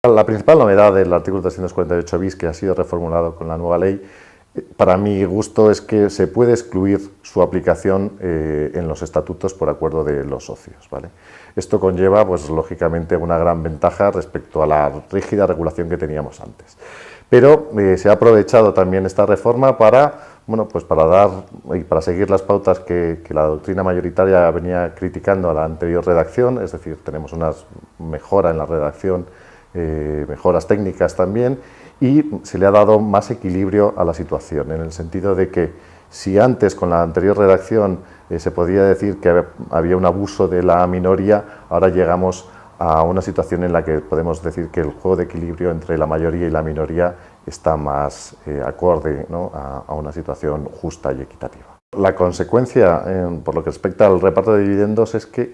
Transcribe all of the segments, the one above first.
La principal novedad del artículo 348 bis, que ha sido reformulado con la nueva ley, para mi gusto es que se puede excluir su aplicación en los estatutos por acuerdo de los socios, ¿vale? Esto conlleva, pues lógicamente, una gran ventaja respecto a la rígida regulación que teníamos antes. Pero se ha aprovechado también esta reforma para, bueno, pues para dar y para seguir las pautas que la doctrina mayoritaria venía criticando a la anterior redacción, es decir, tenemos una mejora en la redacción, mejoras técnicas también, y se le ha dado más equilibrio a la situación, en el sentido de que si antes con la anterior redacción se podía decir que había un abuso de la minoría, ahora llegamos a una situación en la que podemos decir que el juego de equilibrio entre la mayoría y la minoría está más acorde, ¿no?, a una situación justa y equitativa. La consecuencia, por lo que respecta al reparto de dividendos, es que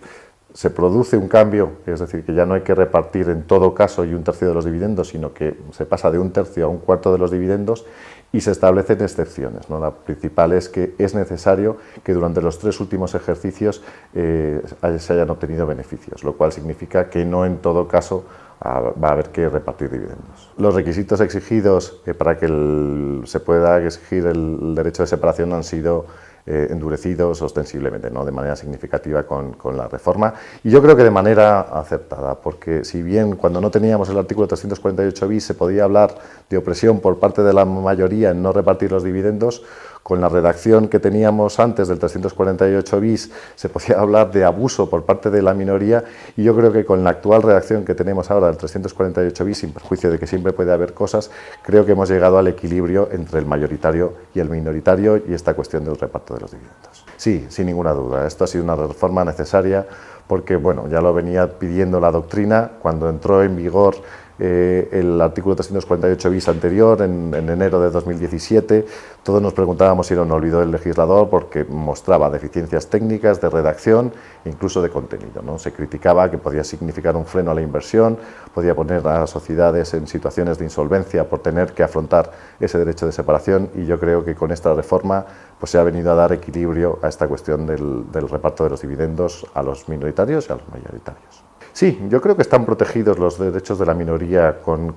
se produce un cambio, es decir, que ya no hay que repartir en todo caso y 1/3 de los dividendos, sino que se pasa de 1/3 a 1/4 de los dividendos y se establecen excepciones, ¿no? La principal es que es necesario que durante los 3 últimos ejercicios se hayan obtenido beneficios, lo cual significa que no en todo caso va a haber que repartir dividendos. Los requisitos exigidos para que se pueda exigir el derecho de separación han sido endurecidos ostensiblemente, ¿no?, de manera significativa con la reforma, y yo creo que de manera acertada, porque si bien cuando no teníamos el artículo 348 bis se podía hablar de opresión por parte de la mayoría en no repartir los dividendos, con la redacción que teníamos antes del 348 bis se podía hablar de abuso por parte de la minoría, y yo creo que con la actual redacción que tenemos ahora del 348 bis, sin perjuicio de que siempre puede haber cosas, creo que hemos llegado al equilibrio entre el mayoritario y el minoritario y esta cuestión del reparto de los dividendos. Sí, sin ninguna duda, esto ha sido una reforma necesaria porque, bueno, ya lo venía pidiendo la doctrina cuando entró en vigor el artículo 348 bis anterior, en enero de 2017, todos nos preguntábamos si era un olvido del legislador porque mostraba deficiencias técnicas, de redacción e incluso de contenido, ¿no? Se criticaba que podía significar un freno a la inversión, podía poner a las sociedades en situaciones de insolvencia por tener que afrontar ese derecho de separación, y yo creo que con esta reforma pues se ha venido a dar equilibrio a esta cuestión del reparto de los dividendos a los minoritarios y a los mayoritarios. Sí, yo creo que están protegidos los derechos de la minoría con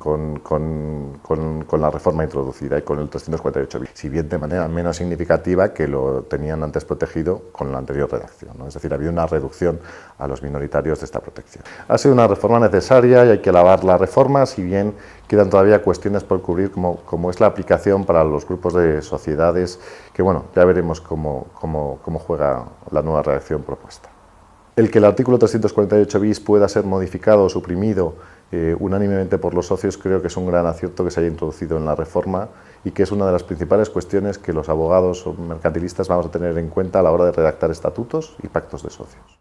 la reforma introducida y con el 348 bis, si bien de manera menos significativa que lo tenían antes protegido con la anterior redacción, ¿no? Es decir, había una reducción a los minoritarios de esta protección. Ha sido una reforma necesaria y hay que alabar la reforma, si bien quedan todavía cuestiones por cubrir, como es la aplicación para los grupos de sociedades, que bueno, ya veremos cómo juega la nueva redacción propuesta. El que el artículo 348 bis pueda ser modificado o suprimido unánimemente por los socios creo que es un gran acierto que se haya introducido en la reforma y que es una de las principales cuestiones que los abogados o mercantilistas vamos a tener en cuenta a la hora de redactar estatutos y pactos de socios.